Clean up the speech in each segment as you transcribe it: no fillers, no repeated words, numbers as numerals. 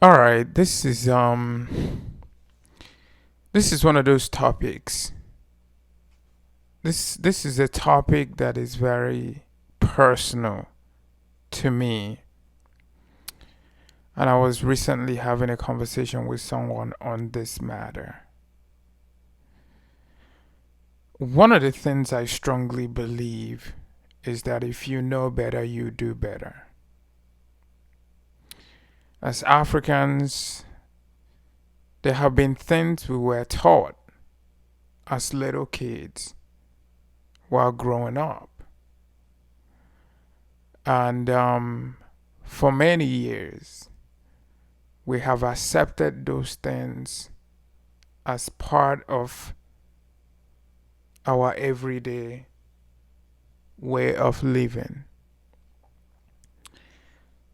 All right, this is one of those topics. This is a topic that is very personal to me. And I was recently having a conversation with someone on this matter. One of the things I strongly believe is that if you know better, you do better. As Africans, there have been things we were taught as little kids while growing up. And for many years, we have accepted those things as part of our everyday way of living.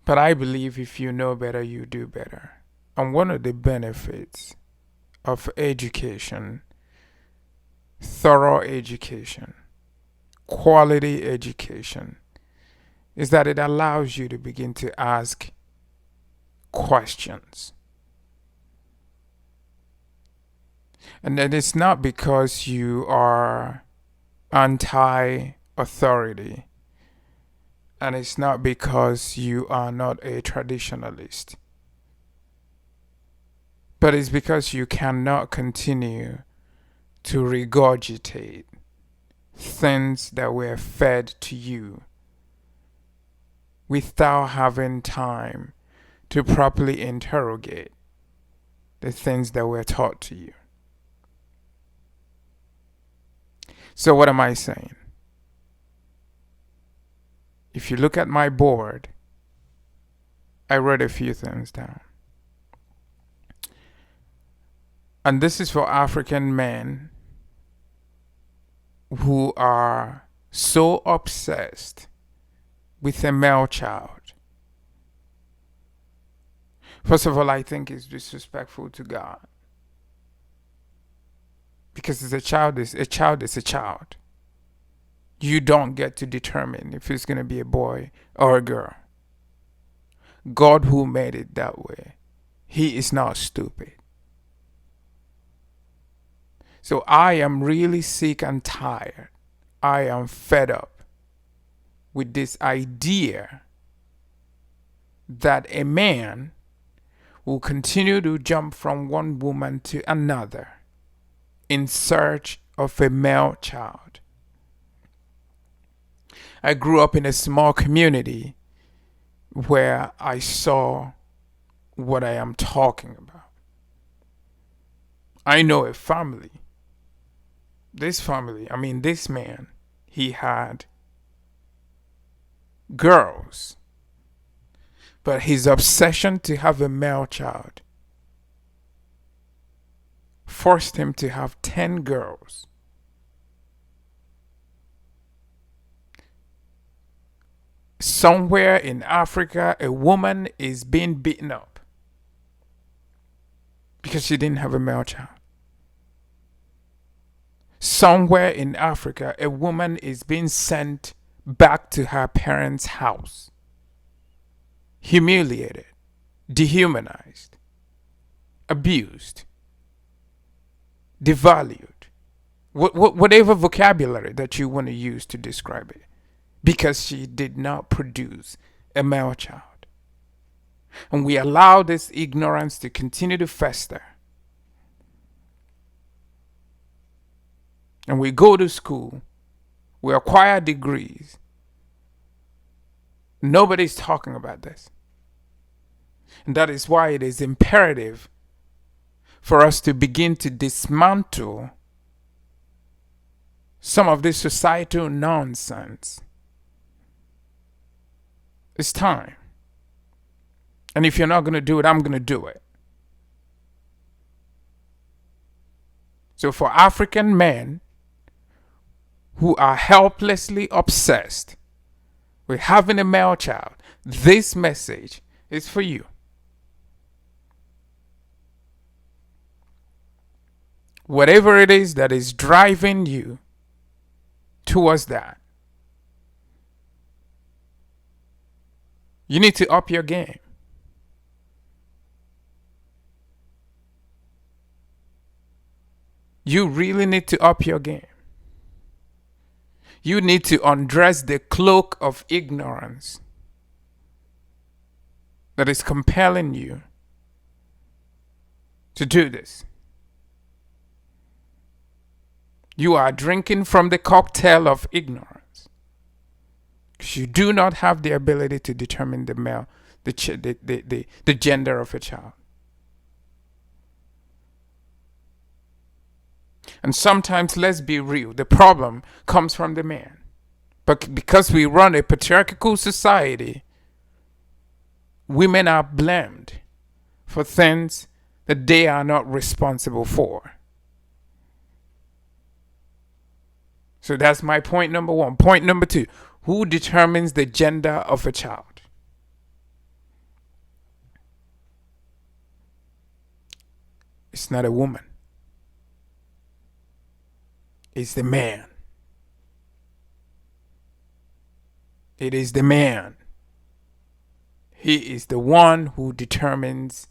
But I believe if you know better, you do better. And one of the benefits of education, thorough education, quality education, is that it allows you to begin to ask questions. And that it's not because you are anti authority, and it's not because you are not a traditionalist, but it's because you cannot continue to regurgitate things that were fed to you without having time to properly interrogate the things that were taught to you. So, what am I saying? If you look at my board, I wrote a few things down. And this is for African men who are so obsessed with a male child. First of all, I think it's disrespectful to God. Because it's a child is a child is a child. You don't get to determine if it's going to be a boy or a girl. God who made it that way, he is not stupid. So I am really sick and tired. I am fed up with this idea that a man will continue to jump from one woman to another in search of a male child. I grew up in a small community where I saw what I am talking about. I know a family. This man, he had girls. But his obsession to have a male child forced him to have 10 girls. Somewhere in Africa, a woman is being beaten up because she didn't have a male child. Somewhere in Africa, a woman is being sent back to her parents' house, humiliated, dehumanized, abused, devalued, whatever vocabulary that you want to use to describe it, because she did not produce a male child. And we allow this ignorance to continue to fester. And we go to school, we acquire degrees. Nobody's talking about this. And that is why it is imperative for us to begin to dismantle some of this societal nonsense. It's time. And if you're not going to do it, I'm going to do it. So for African men who are helplessly obsessed with having a male child, this message is for you. Whatever it is that is driving you towards that, you need to up your game. You really need to up your game. You need to undress the cloak of ignorance that is compelling you to do this. You are drinking from the cocktail of ignorance because you do not have the ability to determine the gender of a child. And sometimes, let's be real, the problem comes from the man. But because we run a patriarchal society, women are blamed for things that they are not responsible for. So that's my point number one. Point number two, who determines the gender of a child? It's not a woman. It's the man. It is the man. He is the one who determines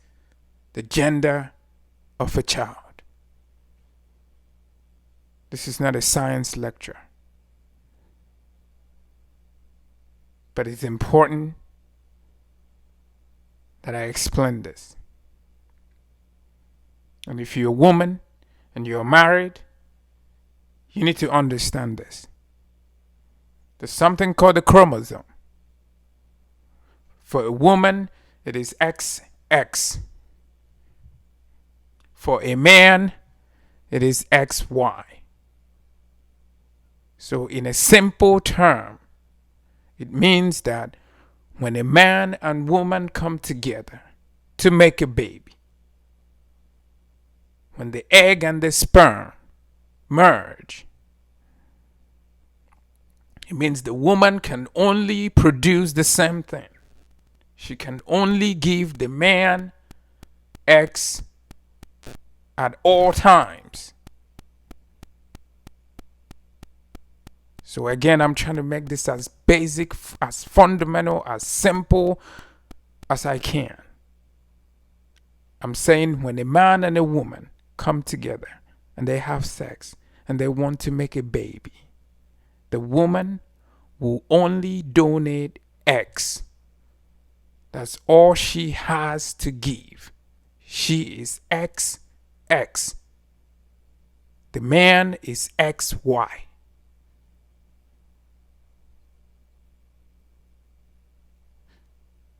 the gender of a child. This is not a science lecture. But it's important that I explain this. And if you're a woman and you're married, you need to understand this. There's something called a chromosome. For a woman, it is XX. For a man, it is XY. So in a simple term, it means that when a man and woman come together to make a baby, when the egg and the sperm merge, it means the woman can only produce the same thing. She can only give the man X at all times. So again, I'm trying to make this as basic, as fundamental, as simple as I can. I'm saying when a man and a woman come together and they have sex and they want to make a baby, the woman will only donate X. That's all she has to give. She is XX. The man is XY.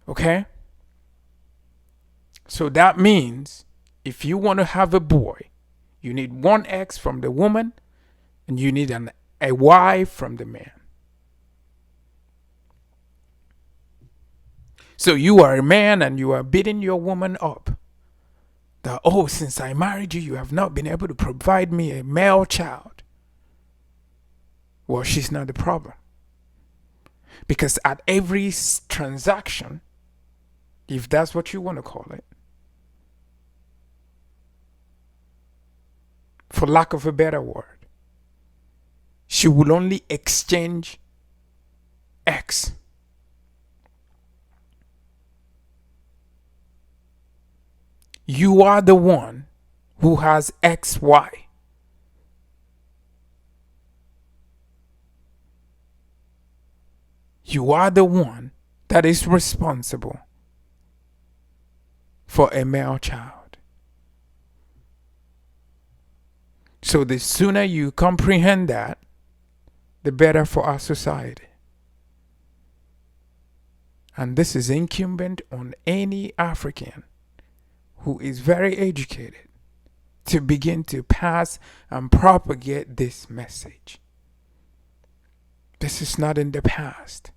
Okay? So that means if you want to have a boy, you need one X from the woman and you need a Y from the man. So you are a man and you are beating your woman up that, oh, since I married you, you have not been able to provide me a male child. Well, she's not the problem. Because at every transaction, if that's what you want to call it, for lack of a better word, she will only exchange X. You are the one who has XY. You are the one that is responsible for a male child. So the sooner you comprehend that, the better for our society. And this is incumbent on any African who is very educated to begin to pass and propagate this message. This is not in the past.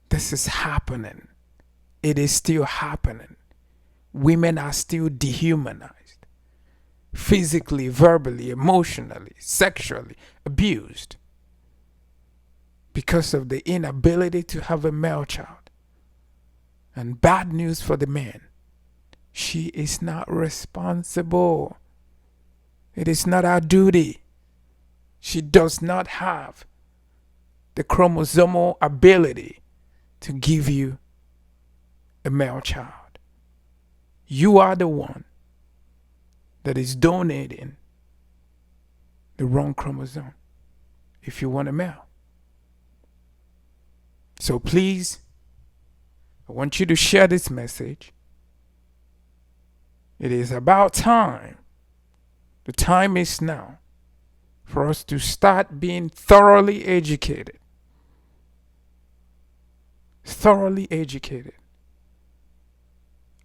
This is happening. It is still happening. Women are still dehumanized, physically, verbally, emotionally, sexually abused because of the inability to have a male child. And bad news for the man. She is not responsible. It is not our duty. She does not have the chromosomal ability to give you a male child. You are the one that is donating the wrong chromosome if you want a male. So please, I want you to share this message. It is about time. The time is now for us to start being thoroughly educated. Thoroughly educated.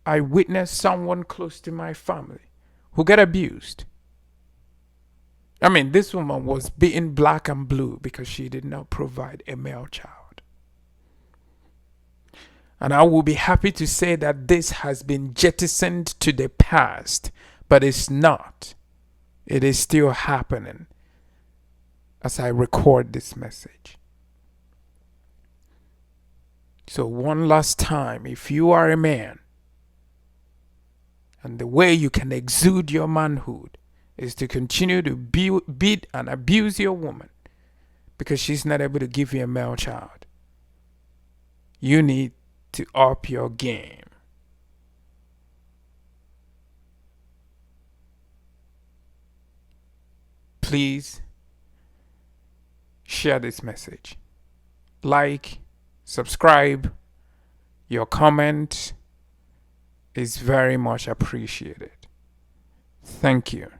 I witnessed someone close to my family who got abused. I mean, this woman was beaten black and blue because she did not provide a male child. And I will be happy to say that this has been jettisoned to the past, but it's not. It is still happening as I record this message. So one last time, if you are a man, and the way you can exude your manhood is to continue to beat and abuse your woman because she's not able to give you a male child, you need to up your game. Please share this message. Like, subscribe. Your comment is very much appreciated. Thank you.